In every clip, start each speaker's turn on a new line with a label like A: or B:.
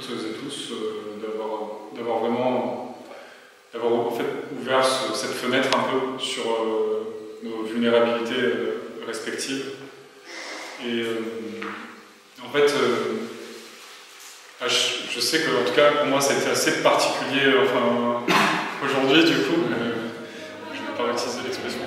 A: toutes et tous d'avoir vraiment en fait, ouvert cette fenêtre un peu sur nos vulnérabilités respectives. Et en fait, je sais que en tout cas pour moi ça a été assez particulier enfin, aujourd'hui du coup, je ne vais pas utiliser l'expression.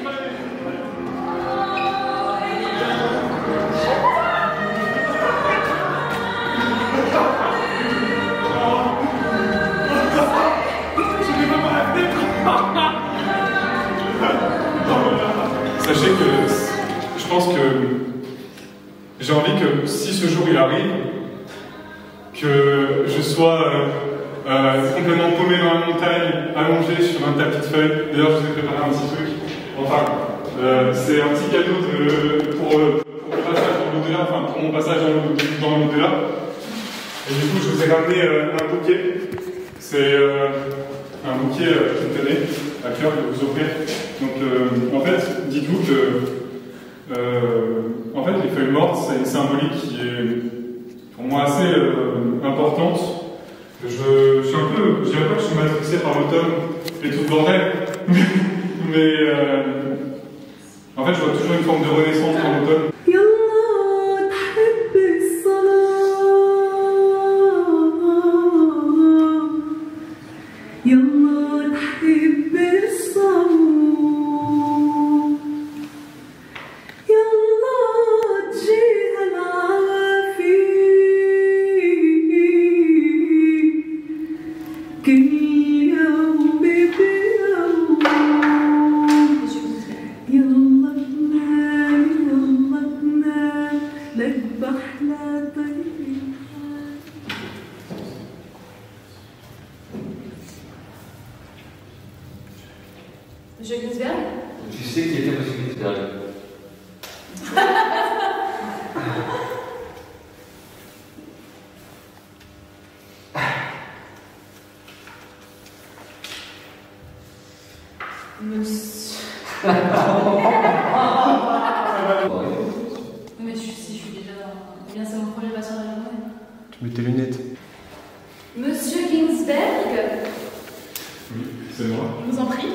A: Sachez que je pense que j'ai envie que si ce jour il arrive, que je sois complètement paumé dans la montagne, allongé sur un tapis de feuilles. D'ailleurs, je vous ai préparé un petit truc. Enfin, c'est un petit cadeau pour le passage dans l'au-delà, enfin pour mon passage dans l'au-delà. Et du coup, je vous ai ramené un bouquet. C'est un bouquet qui me tenait à cœur de vous offrir. Donc, en fait, dites-vous que en fait, les feuilles mortes, c'est une symbolique qui est pour moi assez importante. Je suis un peu, je dirais pas que je suis matrixé par l'automne et tout le bordel, mais en fait, je vois toujours une forme de renaissance dans l'automne.
B: Monsieur Ginsberg?
C: Tu sais qui était Monsieur Ginsberg?
B: Monsieur... Mais si je suis déjà dans... Eh bien, c'est mon premier patient de la journée.
A: Tu mets tes lunettes.
B: Monsieur Ginsberg?
A: Oui, c'est moi.
B: Je vous en prie.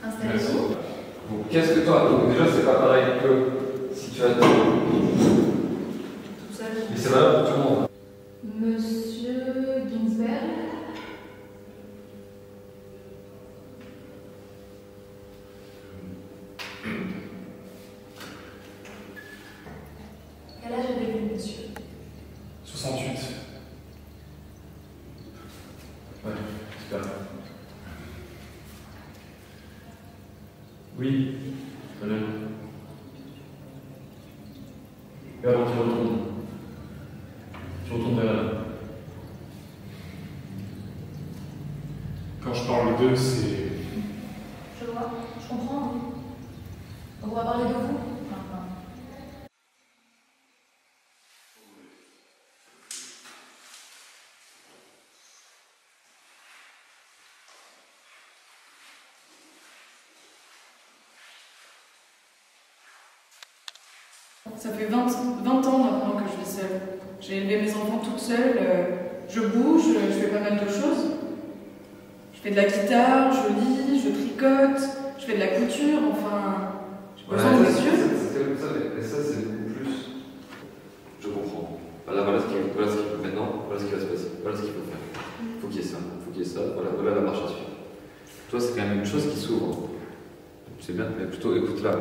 B: Installez-vous.
C: Bon, qu'est-ce que toi? Donc déjà, c'est pas pareil que si tu as tout
B: seul.
C: Mais c'est valable pour tout le monde.
B: Monsieur Ginsberg? Quel âge avez-vous, monsieur?
A: 68.
C: Ouais, super. Oui, très bien. Et alors tu retournes. Tu retournes vers là.
A: Quand je parle d'eux, c'est...
B: Je vois, je comprends. Donc on va parler de vous. Ça fait 20 ans maintenant que je vis seule. J'ai élevé mes enfants toute seule. Je bouge, je fais pas mal de choses. Je fais de la guitare, je lis, je tricote, je fais de la couture, enfin... J'ai besoin de monsieur.
C: Et ça, c'est beaucoup plus. Je comprends. Voilà ce qu'il faut maintenant, voilà ce qui va se passer, voilà ce qu'il faut faire. Il faut qu'il y ait ça, voilà la marche à suivre. Toi, c'est quand même une chose qui s'ouvre. C'est bien, mais plutôt écoute-la.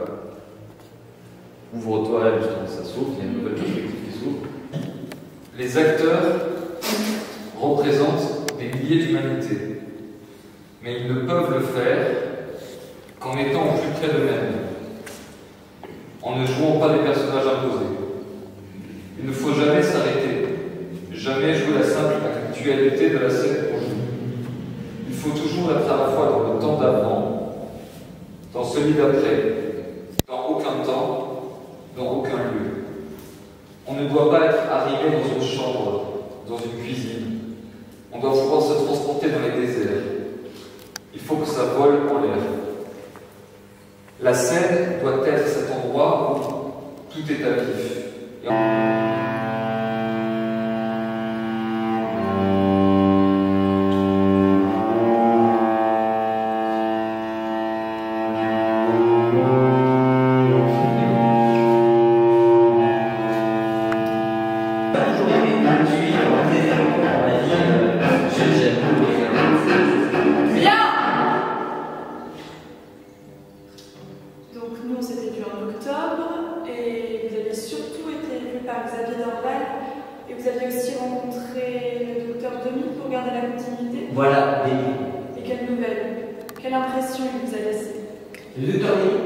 C: Ouvre-toi à elle, justement, ça s'ouvre, il y a une nouvelle perspective qui s'ouvre. Les acteurs représentent des milliers d'humanités, mais ils ne peuvent le faire qu'en étant au plus près d'eux-mêmes, en ne jouant pas des personnages imposés. Il ne faut jamais s'arrêter, jamais jouer la simple actualité de la scène qu'on joue. Il faut toujours être à la fois dans le temps d'avant, dans celui d'après, dans aucun temps, dans aucun lieu. On ne doit pas être arrivé dans une chambre, dans une cuisine. On doit pouvoir se transporter dans les déserts. Il faut que ça vole en l'air. La scène doit être cet endroit où tout est à vif.
D: Xavier Dorval. Et vous aviez aussi rencontré le docteur Demy pour garder la continuité.
E: Voilà, Demy.
D: Et quelle nouvelle? Quelle impression il vous a laissé?
E: Le docteur Demy?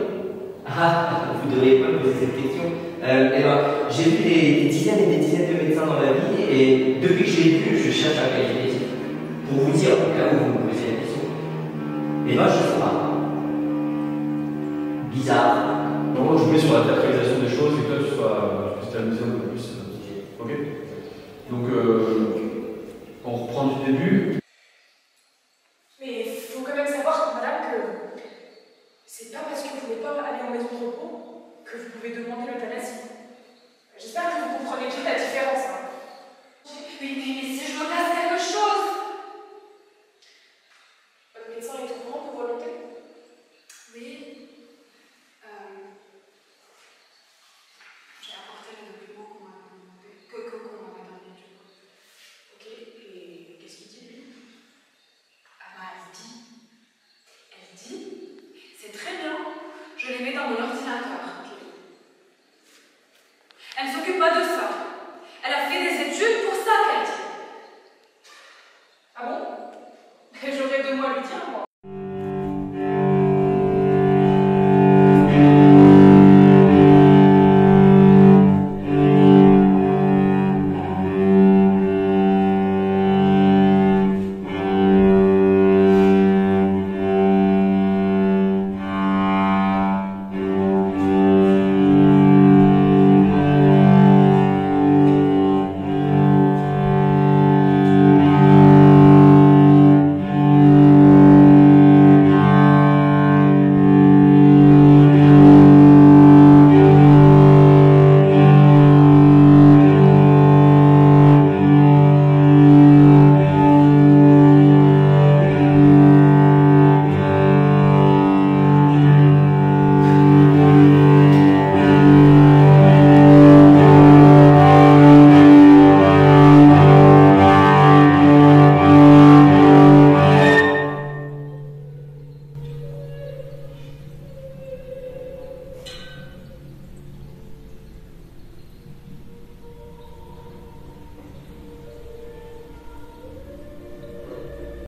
E: Ah, vous ne devriez pas me poser cette question. J'ai vu des dizaines et des dizaines de médecins dans ma vie et depuis que je l'ai vu, je cherche un qualificatif. Pour vous dire, au cas où vous me posez la question. Et moi, je sais pas. Bizarre.
F: Moi, je mets sur la théâtralisation des choses et que toi, tu puisses t'amuser un peu plus. Ok. Donc,